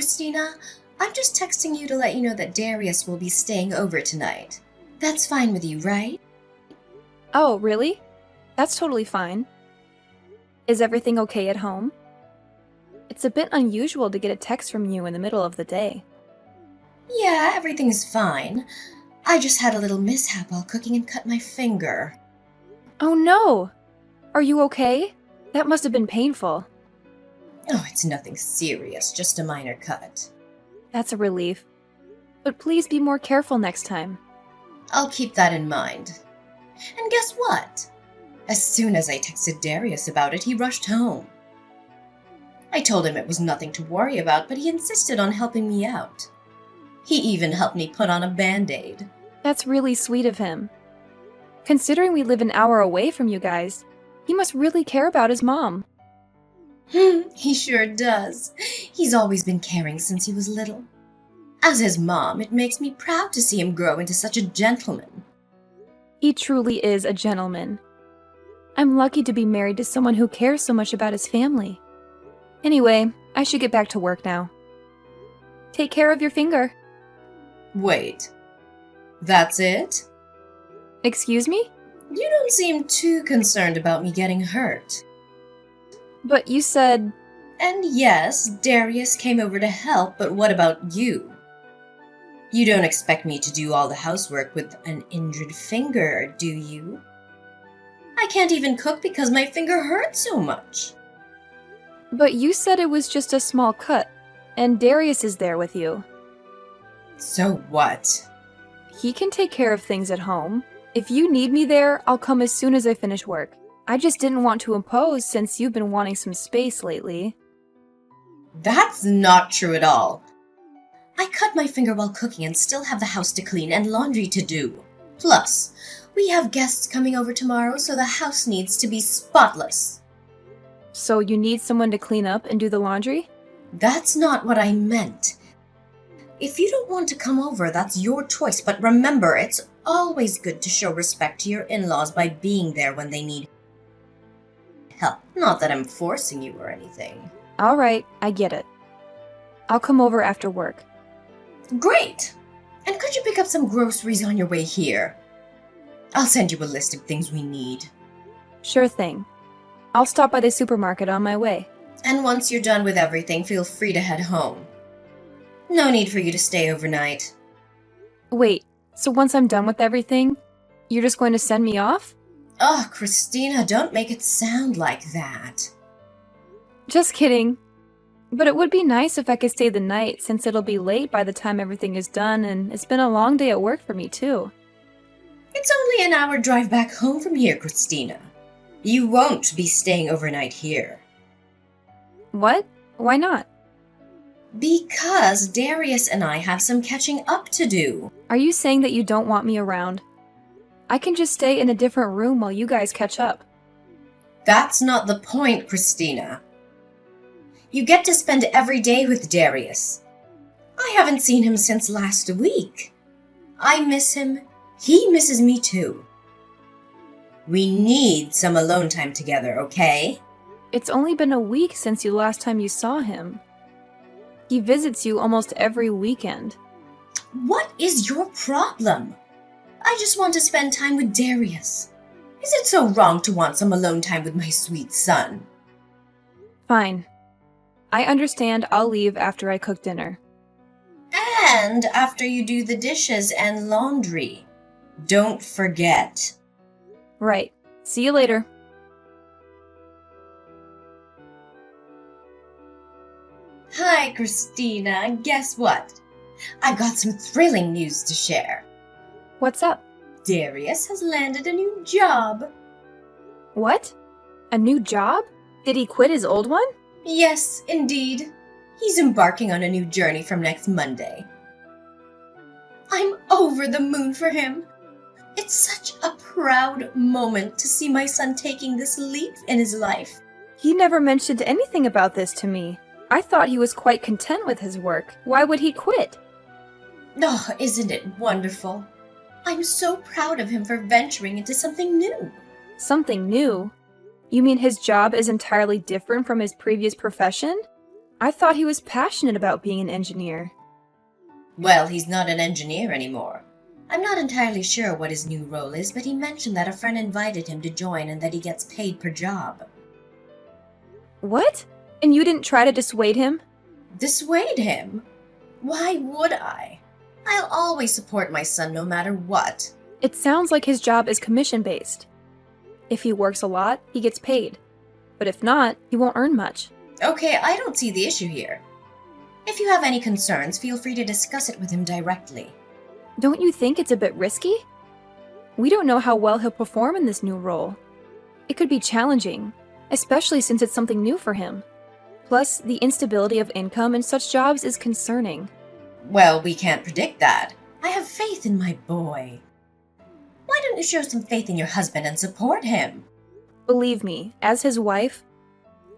Christina, I'm just texting you to let you know that Darius will be staying over tonight. That's fine with you, right? Oh, really? That's totally fine. Is everything okay at home? It's a bit unusual to get a text from you in the middle of the day. Yeah, everything's fine. I just had a little mishap while cooking and cut my finger. Oh no! Are you okay? That must have been painful. Oh, it's nothing serious, just a minor cut. That's a relief. But please be more careful next time. I'll keep that in mind. And guess what? As soon as I texted Darius about it, he rushed home. I told him it was nothing to worry about, but he insisted on helping me out. He even helped me put on a Band-Aid. That's really sweet of him. Considering we live an hour away from you guys, he must really care about his mom. He sure does. He's always been caring since he was little. As his mom, it makes me proud to see him grow into such a gentleman. He truly is a gentleman. I'm lucky to be married to someone who cares so much about his family. Anyway, I should get back to work now. Take care of your finger. Wait, that's it? Excuse me? You don't seem too concerned about me getting hurt. But you said... And yes, Darius came over to help, but what about you? You don't expect me to do all the housework with an injured finger, do you? I can't even cook because my finger hurts so much. But you said it was just a small cut, and Darius is there with you. So what? He can take care of things at home. If you need me there, I'll come as soon as I finish work. I just didn't want to impose since you've been wanting some space lately. That's not true at all. I cut my finger while cooking and still have the house to clean and laundry to do. Plus, we have guests coming over tomorrow, so the house needs to be spotless. So you need someone to clean up and do the laundry? That's not what I meant. If you don't want to come over, that's your choice, but remember, it's always good to show respect to your in-laws by being there when they need help. Not that I'm forcing you or anything. All right, I get it. I'll come over after work. Great! And could you pick up some groceries on your way here? I'll send you a list of things we need. Sure thing. I'll stop by the supermarket on my way. And once you're done with everything, feel free to head home. No need for you to stay overnight. Wait, so once I'm done with everything, you're just going to send me off? Oh, Christina, don't make it sound like that. Just kidding. But it would be nice if I could stay the night since it'll be late by the time everything is done and it's been a long day at work for me too. It's only an hour drive back home from here, Christina. You won't be staying overnight here. What? Why not? Because Darius and I have some catching up to do. Are you saying that you don't want me around? I can just stay in a different room while you guys catch up. That's not the point, Christina. You get to spend every day with Darius. I haven't seen him since last week. I miss him. He misses me too. We need some alone time together, okay? It's only been a week since the last time you saw him. He visits you almost every weekend. What is your problem? I just want to spend time with Darius. Is it so wrong to want some alone time with my sweet son? Fine. I understand. I'll leave after I cook dinner. And after you do the dishes and laundry. Don't forget. Right. See you later. Hi, Christina. Guess what? I've got some thrilling news to share. What's up? Darius has landed a new job. What? A new job? Did he quit his old one? Yes, indeed. He's embarking on a new journey from next Monday. I'm over the moon for him. It's such a proud moment to see my son taking this leap in his life. He never mentioned anything about this to me. I thought he was quite content with his work. Why would he quit? Oh, isn't it wonderful? I'm so proud of him for venturing into something new. Something new? You mean his job is entirely different from his previous profession? I thought he was passionate about being an engineer. Well, he's not an engineer anymore. I'm not entirely sure what his new role is, but he mentioned that a friend invited him to join and that he gets paid per job. What? And you didn't try to dissuade him? Dissuade him? Why would I? I'll always support my son no matter what. It sounds like his job is commission-based. If he works a lot, he gets paid. But if not, he won't earn much. Okay, I don't see the issue here. If you have any concerns, feel free to discuss it with him directly. Don't you think it's a bit risky? We don't know how well he'll perform in this new role. It could be challenging, especially since it's something new for him. Plus, the instability of income in such jobs is concerning. Well, we can't predict that. I have faith in my boy. Why don't you show some faith in your husband and support him? Believe me, as his wife,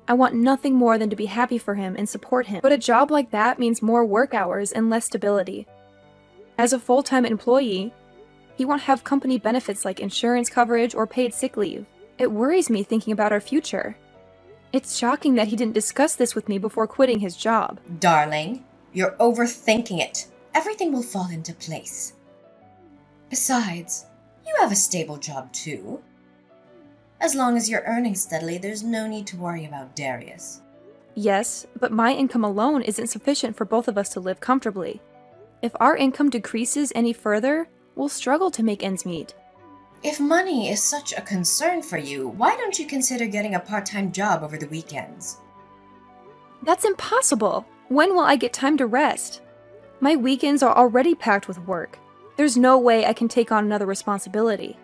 I want nothing more than to be happy for him and support him. But a job like that means more work hours and less stability. As a full-time employee, he won't have company benefits like insurance coverage or paid sick leave. It worries me thinking about our future. It's shocking that he didn't discuss this with me before quitting his job. Darling, you're overthinking it. Everything will fall into place. Besides, you have a stable job too. As long as you're earning steadily, there's no need to worry about Darius. Yes, but my income alone isn't sufficient for both of us to live comfortably. If our income decreases any further, we'll struggle to make ends meet. If money is such a concern for you, why don't you consider getting a part-time job over the weekends? That's impossible! When will I get time to rest? My weekends are already packed with work. There's no way I can take on another responsibility.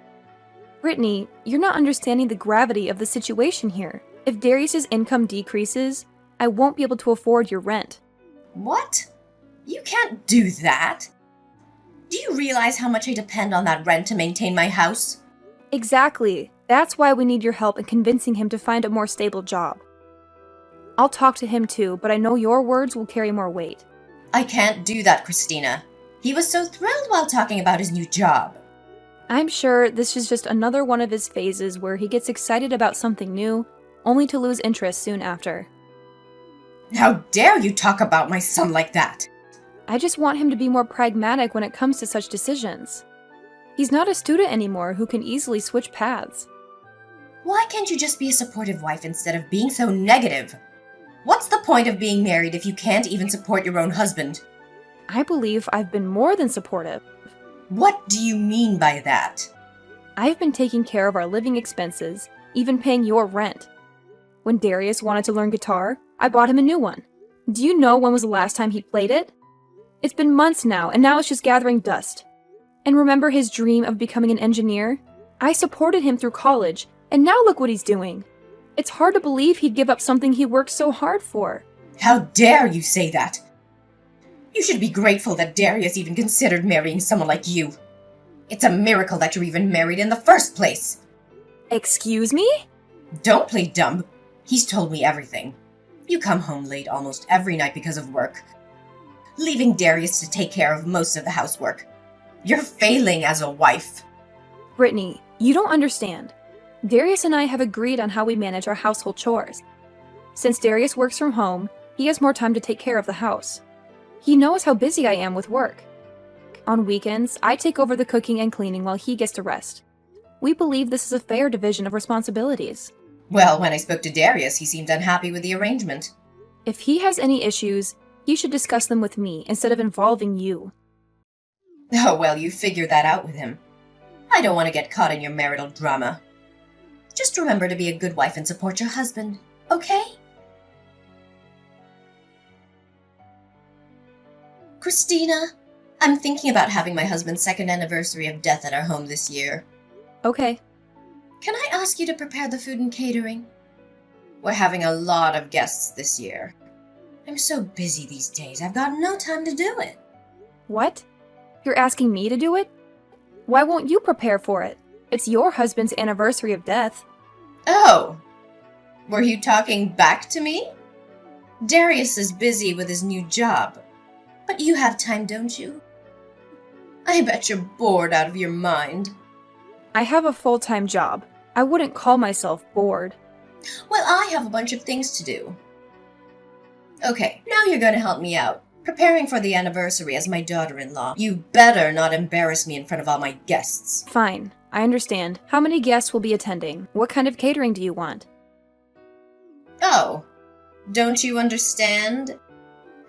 Brittany, you're not understanding the gravity of the situation here. If Darius's income decreases, I won't be able to afford your rent. What? You can't do that! Do you realize how much I depend on that rent to maintain my house? Exactly. That's why we need your help in convincing him to find a more stable job. I'll talk to him too, but I know your words will carry more weight. I can't do that, Christina. He was so thrilled while talking about his new job. I'm sure this is just another one of his phases where he gets excited about something new, only to lose interest soon after. How dare you talk about my son like that? I just want him to be more pragmatic when it comes to such decisions. He's not a student anymore who can easily switch paths. Why can't you just be a supportive wife instead of being so negative? What's the point of being married if you can't even support your own husband? I believe I've been more than supportive. What do you mean by that? I've been taking care of our living expenses, even paying your rent. When Darius wanted to learn guitar, I bought him a new one. Do you know when was the last time he played it? It's been months now, and now it's just gathering dust. And remember his dream of becoming an engineer? I supported him through college, and now look what he's doing. It's hard to believe he'd give up something he worked so hard for. How dare you say that? You should be grateful that Darius even considered marrying someone like you. It's a miracle that you're even married in the first place. Excuse me? Don't play dumb. He's told me everything. You come home late almost every night because of work, leaving Darius to take care of most of the housework. You're failing as a wife. Brittany, you don't understand. Darius and I have agreed on how we manage our household chores. Since Darius works from home, he has more time to take care of the house. He knows how busy I am with work. On weekends, I take over the cooking and cleaning while he gets to rest. We believe this is a fair division of responsibilities. Well, when I spoke to Darius, he seemed unhappy with the arrangement. If he has any issues, he should discuss them with me instead of involving you. Oh, well, you figured that out with him. I don't want to get caught in your marital drama. Just remember to be a good wife and support your husband, okay? Christina, I'm thinking about having my husband's second anniversary of death at our home this year. Okay. Can I ask you to prepare the food and catering? We're having a lot of guests this year. I'm so busy these days, I've got no time to do it. What? You're asking me to do it? Why won't you prepare for it? It's your husband's anniversary of death. Oh! Were you talking back to me? Darius is busy with his new job. But you have time, don't you? I bet you're bored out of your mind. I have a full-time job. I wouldn't call myself bored. Well, I have a bunch of things to do. Okay, now you're going to help me out. Preparing for the anniversary as my daughter-in-law. You better not embarrass me in front of all my guests. Fine, I understand. How many guests will be attending? What kind of catering do you want? Oh, don't you understand?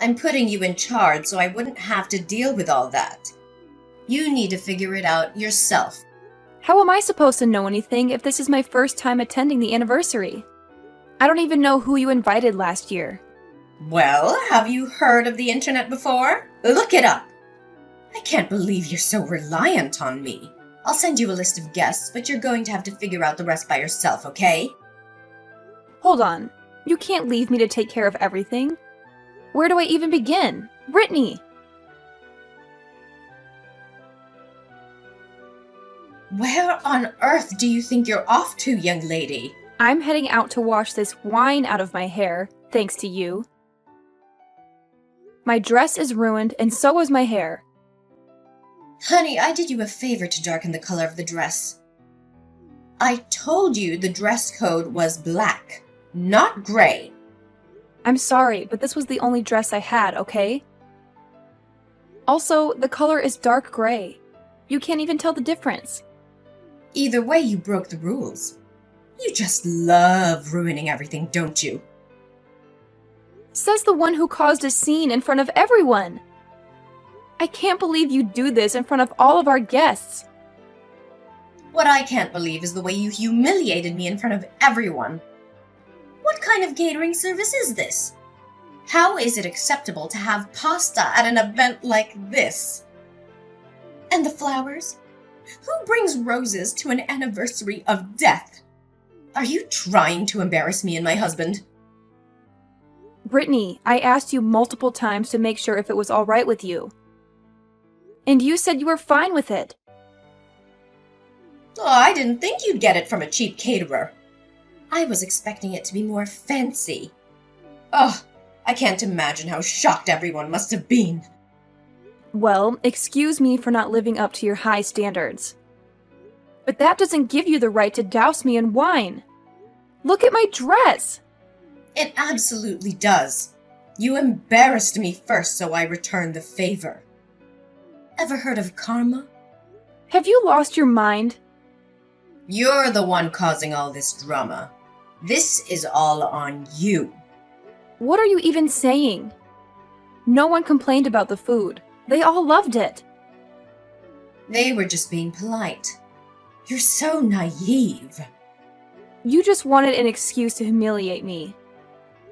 I'm putting you in charge so I wouldn't have to deal with all that. You need to figure it out yourself. How am I supposed to know anything if this is my first time attending the anniversary? I don't even know who you invited last year. Well, have you heard of the internet before? Look it up. I can't believe you're so reliant on me. I'll send you a list of guests, but you're going to have to figure out the rest by yourself, okay? Hold on. You can't leave me to take care of everything. Where do I even begin? Brittany! Where on earth do you think you're off to, young lady? I'm heading out to wash this wine out of my hair, thanks to you. My dress is ruined, and so is my hair. Honey, I did you a favor to darken the color of the dress. I told you the dress code was black, not gray. I'm sorry, but this was the only dress I had, okay? Also, the color is dark gray. You can't even tell the difference. Either way, you broke the rules. You just love ruining everything, don't you? Says the one who caused a scene in front of everyone. I can't believe you do this in front of all of our guests. What I can't believe is the way you humiliated me in front of everyone. What kind of catering service is this? How is it acceptable to have pasta at an event like this? And the flowers? Who brings roses to an anniversary of death? Are you trying to embarrass me and my husband? Brittany, I asked you multiple times to make sure if it was all right with you. And you said you were fine with it. Oh, I didn't think you'd get it from a cheap caterer. I was expecting it to be more fancy. Oh, I can't imagine how shocked everyone must have been. Well, excuse me for not living up to your high standards. But that doesn't give you the right to douse me in wine. Look at my dress! It absolutely does. You embarrassed me first, so I returned the favor. Ever heard of karma? Have you lost your mind? You're the one causing all this drama. This is all on you. What are you even saying? No one complained about the food. They all loved it. They were just being polite. You're so naive. You just wanted an excuse to humiliate me.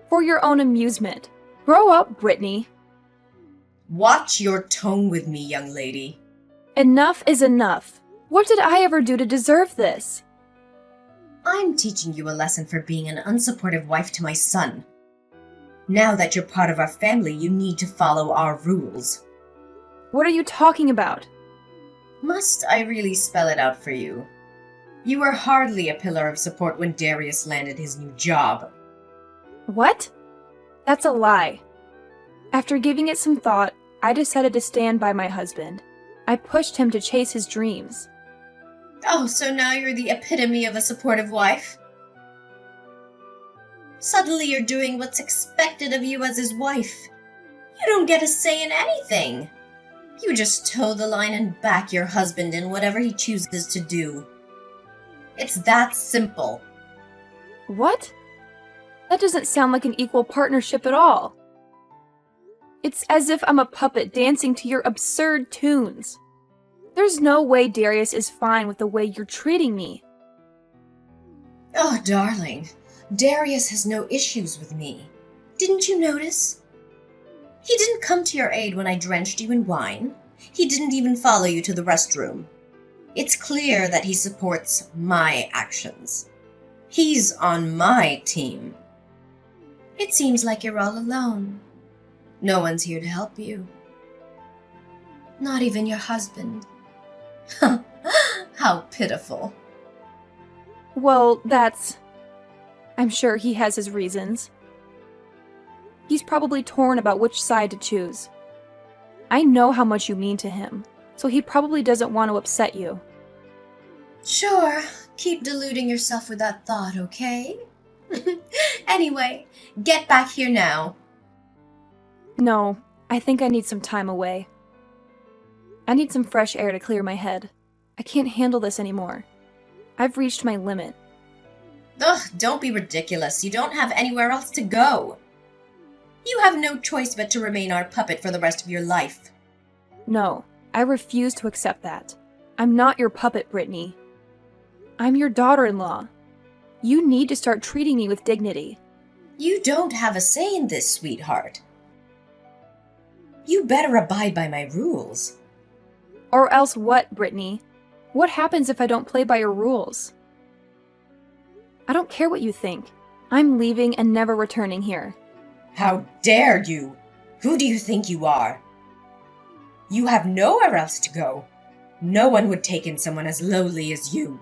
For your own amusement. Grow up, Brittany. Watch your tone with me, young lady. Enough is enough. What did I ever do to deserve this? I'm teaching you a lesson for being an unsupportive wife to my son. Now that you're part of our family, you need to follow our rules. What are you talking about? Must I really spell it out for you? You were hardly a pillar of support when Darius landed his new job. What? That's a lie. After giving it some thought, I decided to stand by my husband. I pushed him to chase his dreams. Oh, so now you're the epitome of a supportive wife? Suddenly you're doing what's expected of you as his wife. You don't get a say in anything. You just toe the line and back your husband in whatever he chooses to do. It's that simple. What? That doesn't sound like an equal partnership at all. It's as if I'm a puppet dancing to your absurd tunes. There's no way Darius is fine with the way you're treating me. Oh, darling, Darius has no issues with me. Didn't you notice? He didn't come to your aid when I drenched you in wine. He didn't even follow you to the restroom. It's clear that he supports my actions. He's on my team. It seems like you're all alone. No one's here to help you. Not even your husband. How pitiful. Well, I'm sure he has his reasons. He's probably torn about which side to choose. I know how much you mean to him, so he probably doesn't want to upset you. Sure, keep deluding yourself with that thought, okay? Anyway, get back here now. No, I think I need some time away. I need some fresh air to clear my head. I can't handle this anymore. I've reached my limit. Ugh, don't be ridiculous. You don't have anywhere else to go. You have no choice but to remain our puppet for the rest of your life. No, I refuse to accept that. I'm not your puppet, Brittany. I'm your daughter-in-law. You need to start treating me with dignity. You don't have a say in this, sweetheart. You better abide by my rules. Or else what, Brittany? What happens if I don't play by your rules? I don't care what you think. I'm leaving and never returning here. How dare you? Who do you think you are? You have nowhere else to go. No one would take in someone as lowly as you.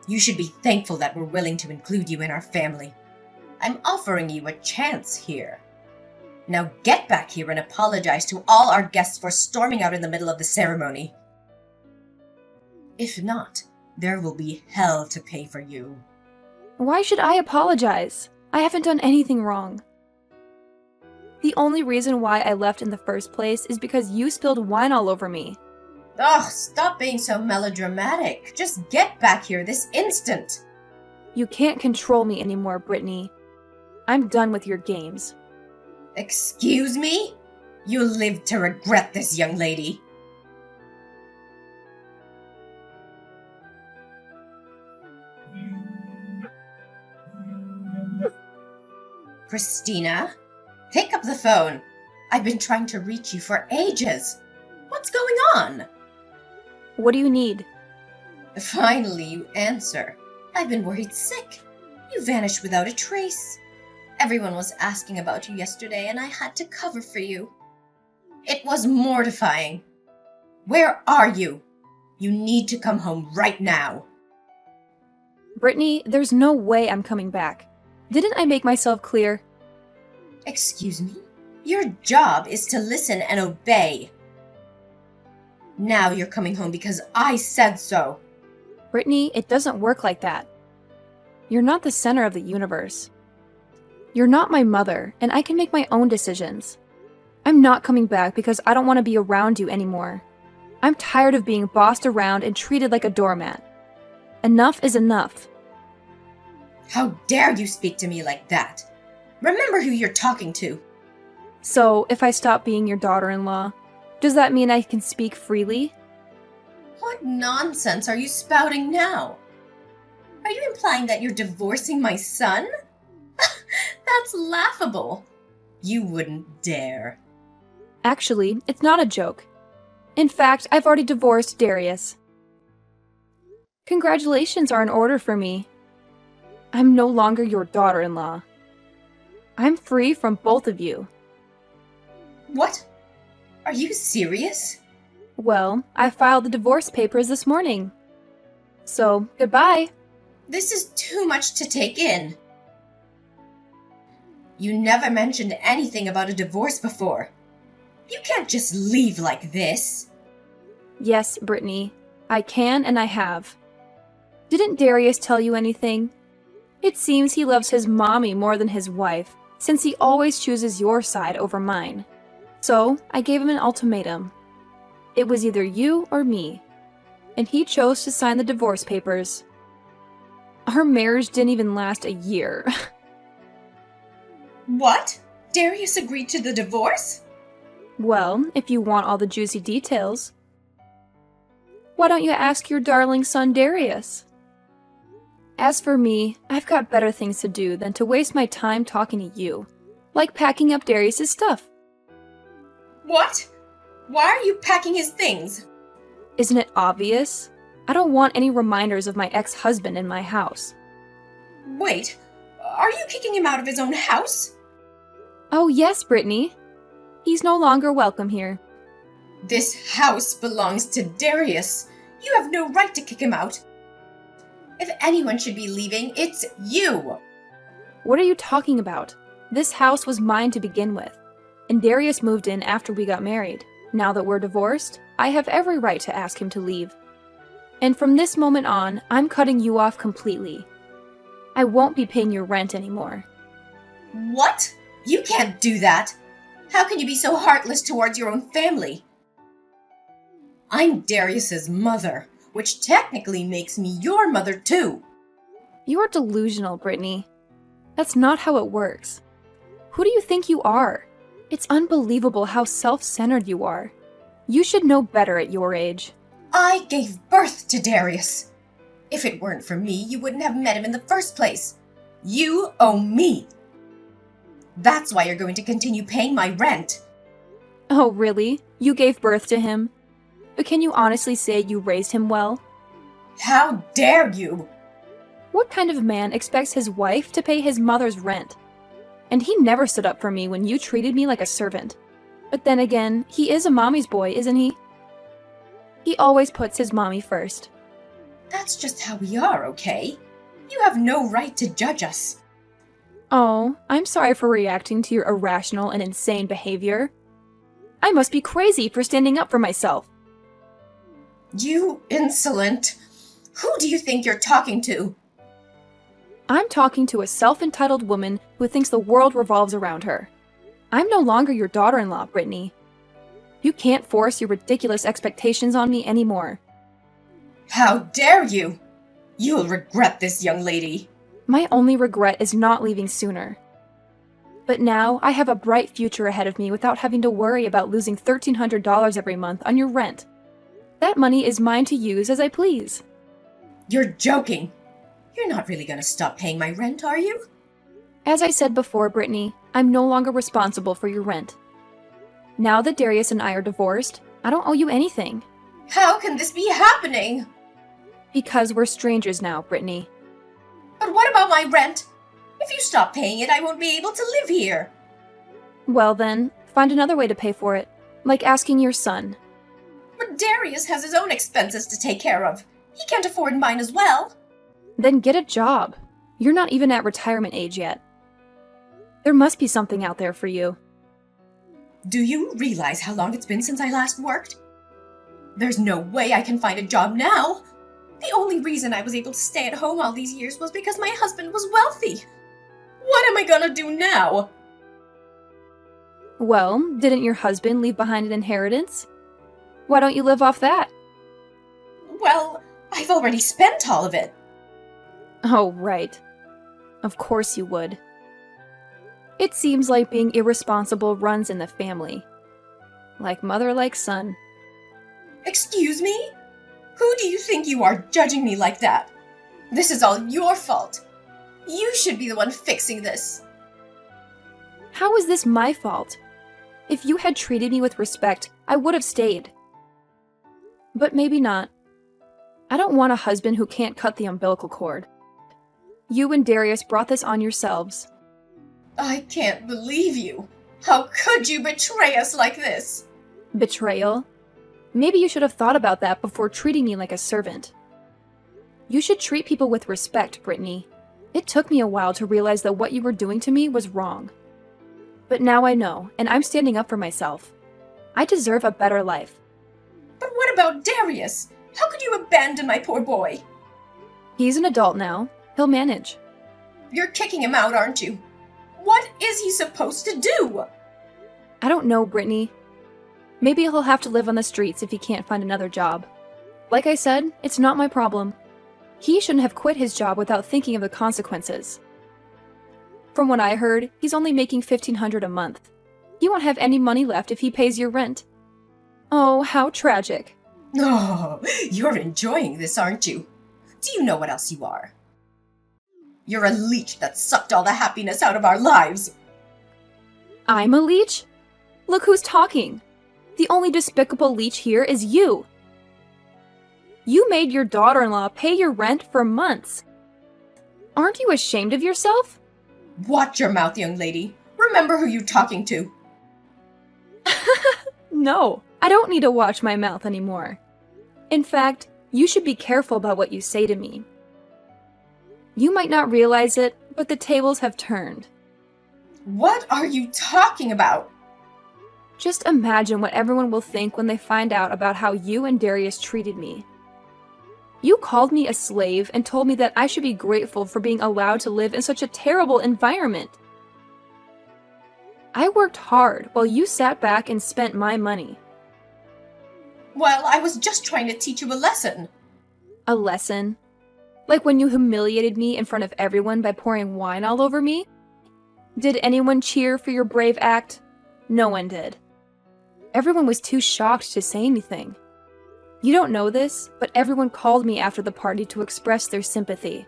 You should be thankful that we're willing to include you in our family. I'm offering you a chance here. Now get back here and apologize to all our guests for storming out in the middle of the ceremony. If not, there will be hell to pay for you. Why should I apologize? I haven't done anything wrong. The only reason why I left in the first place is because you spilled wine all over me. Ugh, stop being so melodramatic. Just get back here this instant. You can't control me anymore, Brittany. I'm done with your games. Excuse me? You'll live to regret this, young lady. Christina, pick up the phone. I've been trying to reach you for ages. What's going on? What do you need? Finally, you answer. I've been worried sick. You vanished without a trace. Everyone was asking about you yesterday, and I had to cover for you. It was mortifying. Where are you? You need to come home right now. Brittany, there's no way I'm coming back. Didn't I make myself clear? Excuse me? Your job is to listen and obey. Now you're coming home because I said so. Brittany, it doesn't work like that. You're not the center of the universe. You're not my mother, and I can make my own decisions. I'm not coming back because I don't want to be around you anymore. I'm tired of being bossed around and treated like a doormat. Enough is enough. How dare you speak to me like that? Remember who you're talking to. So, if I stop being your daughter-in-law, does that mean I can speak freely? What nonsense are you spouting now? Are you implying that you're divorcing my son? That's laughable. You wouldn't dare. Actually, it's not a joke. In fact, I've already divorced Darius. Congratulations are in order for me. I'm no longer your daughter-in-law. I'm free from both of you. What? Are you serious? Well, I filed the divorce papers this morning. So, goodbye. This is too much to take in. You never mentioned anything about a divorce before. You can't just leave like this. Yes, Brittany. I can and I have. Didn't Darius tell you anything? It seems he loves his mommy more than his wife, since he always chooses your side over mine. So, I gave him an ultimatum. It was either you or me, and he chose to sign the divorce papers. Our marriage didn't even last a year. What? Darius agreed to the divorce? Well, if you want all the juicy details. Why don't you ask your darling son Darius? As for me, I've got better things to do than to waste my time talking to you, like packing up Darius's stuff. What? Why are you packing his things? Isn't it obvious? I don't want any reminders of my ex-husband in my house. Wait, are you kicking him out of his own house? Oh yes, Brittany. He's no longer welcome here. This house belongs to Darius. You have no right to kick him out. If anyone should be leaving, it's you. What are you talking about? This house was mine to begin with, and Darius moved in after we got married. Now that we're divorced, I have every right to ask him to leave. And from this moment on, I'm cutting you off completely. I won't be paying your rent anymore. What? You can't do that. How can you be so heartless towards your own family? I'm Darius's mother, which technically makes me your mother too. You're delusional, Brittany. That's not how it works. Who do you think you are? It's unbelievable how self-centered you are. You should know better at your age. I gave birth to Darius. If it weren't for me, you wouldn't have met him in the first place. You owe me. That's why you're going to continue paying my rent. Oh, really? You gave birth to him? But can you honestly say you raised him well? How dare you? What kind of man expects his wife to pay his mother's rent? And he never stood up for me when you treated me like a servant. But then again, he is a mommy's boy, isn't he? He always puts his mommy first. That's just how we are, okay? You have no right to judge us. Oh, I'm sorry for reacting to your irrational and insane behavior. I must be crazy for standing up for myself. You insolent! Who do you think you're talking to? I'm talking to a self-entitled woman who thinks the world revolves around her. I'm no longer your daughter-in-law, Brittany. You can't force your ridiculous expectations on me anymore. How dare you! You'll regret this, young lady. My only regret is not leaving sooner. But now I have a bright future ahead of me without having to worry about losing $1,300 every month on your rent. That money is mine to use as I please. You're joking. You're not really going to stop paying my rent, are you? As I said before, Brittany, I'm no longer responsible for your rent. Now that Darius and I are divorced, I don't owe you anything. How can this be happening? Because we're strangers now, Brittany. But what about my rent? If you stop paying it, I won't be able to live here. Well then, find another way to pay for it, like asking your son. But Darius has his own expenses to take care of. He can't afford mine as well. Then get a job. You're not even at retirement age yet. There must be something out there for you. Do you realize how long it's been since I last worked? There's no way I can find a job now. The only reason I was able to stay at home all these years was because my husband was wealthy. What am I gonna do now? Well, didn't your husband leave behind an inheritance? Why don't you live off that? Well, I've already spent all of it. Oh, right. Of course you would. It seems like being irresponsible runs in the family. Like mother, like son. Excuse me? Who do you think you are judging me like that? This is all your fault. You should be the one fixing this. How is this my fault? If you had treated me with respect, I would have stayed. But maybe not. I don't want a husband who can't cut the umbilical cord. You and Darius brought this on yourselves. I can't believe you. How could you betray us like this? Betrayal? Maybe you should have thought about that before treating me like a servant. You should treat people with respect, Brittany. It took me a while to realize that what you were doing to me was wrong. But now I know, and I'm standing up for myself. I deserve a better life. But what about Darius? How could you abandon my poor boy? He's an adult now. He'll manage. You're kicking him out, aren't you? What is he supposed to do? I don't know, Brittany. Maybe he'll have to live on the streets if he can't find another job. Like I said, it's not my problem. He shouldn't have quit his job without thinking of the consequences. From what I heard, he's only making $1,500 a month. He won't have any money left if he pays your rent. Oh, how tragic. Oh, you're enjoying this, aren't you? Do you know what else you are? You're a leech that sucked all the happiness out of our lives. I'm a leech? Look who's talking. The only despicable leech here is you. You made your daughter-in-law pay your rent for months. Aren't you ashamed of yourself? Watch your mouth, young lady. Remember who you're talking to. No, I don't need to watch my mouth anymore. In fact, you should be careful about what you say to me. You might not realize it, but the tables have turned. What are you talking about? Just imagine what everyone will think when they find out about how you and Darius treated me. You called me a slave and told me that I should be grateful for being allowed to live in such a terrible environment. I worked hard while you sat back and spent my money. Well, I was just trying to teach you a lesson. A lesson? Like when you humiliated me in front of everyone by pouring wine all over me? Did anyone cheer for your brave act? No one did. Everyone was too shocked to say anything. You don't know this, but everyone called me after the party to express their sympathy.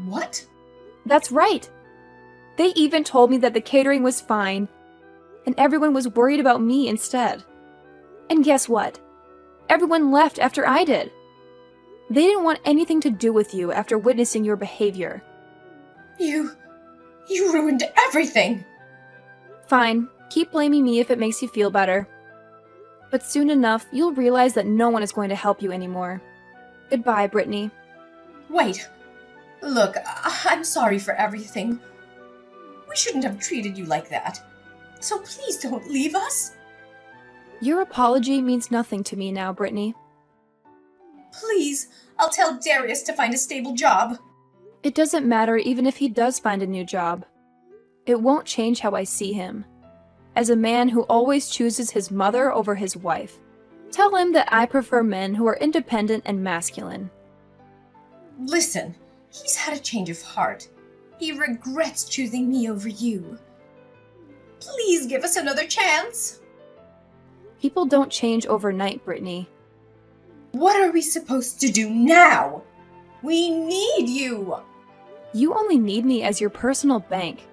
What? That's right. They even told me that the catering was fine, and everyone was worried about me instead. And guess what? Everyone left after I did. They didn't want anything to do with you after witnessing your behavior. You ruined everything. Fine, keep blaming me if it makes you feel better. But soon enough, you'll realize that no one is going to help you anymore. Goodbye, Brittany. Wait. Look, I'm sorry for everything. We shouldn't have treated you like that. So please don't leave us. Your apology means nothing to me now, Brittany. Please, I'll tell Darius to find a stable job. It doesn't matter even if he does find a new job. It won't change how I see him. As a man who always chooses his mother over his wife. Tell him that I prefer men who are independent and masculine. Listen, he's had a change of heart. He regrets choosing me over you. Please give us another chance. People don't change overnight, Brittany. What are we supposed to do now? We need you. You only need me as your personal bank.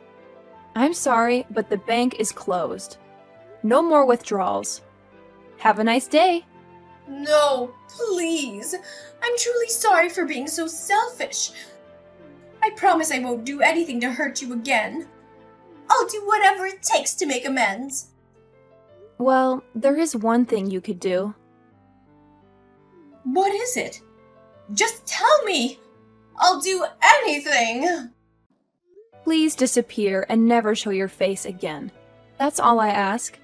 I'm sorry, but the bank is closed. No more withdrawals. Have a nice day. No, please. I'm truly sorry for being so selfish. I promise I won't do anything to hurt you again. I'll do whatever it takes to make amends. Well, there is one thing you could do. What is it? Just tell me. I'll do anything. Please disappear and never show your face again. That's all I ask.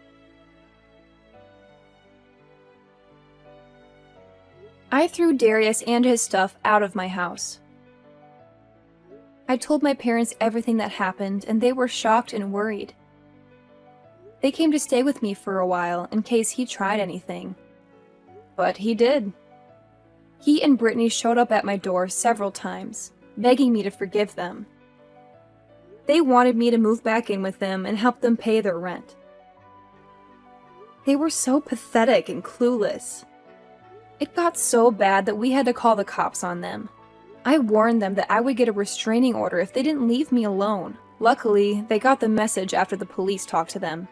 I threw Darius and his stuff out of my house. I told my parents everything that happened, and they were shocked and worried. They came to stay with me for a while in case he tried anything. But he did. He and Brittany showed up at my door several times, begging me to forgive them. They wanted me to move back in with them and help them pay their rent. They were so pathetic and clueless. It got so bad that we had to call the cops on them. I warned them that I would get a restraining order if they didn't leave me alone. Luckily, they got the message after the police talked to them.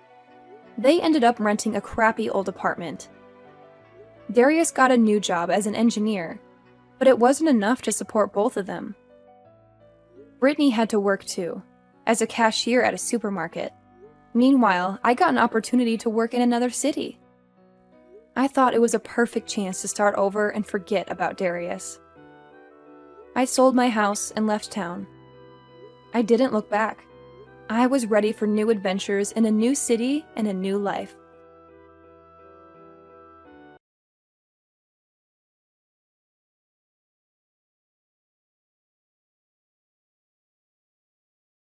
They ended up renting a crappy old apartment. Darius got a new job as an engineer, but it wasn't enough to support both of them. Brittany had to work too, as a cashier at a supermarket. Meanwhile, I got an opportunity to work in another city. I thought it was a perfect chance to start over and forget about Darius. I sold my house and left town. I didn't look back. I was ready for new adventures in a new city and a new life.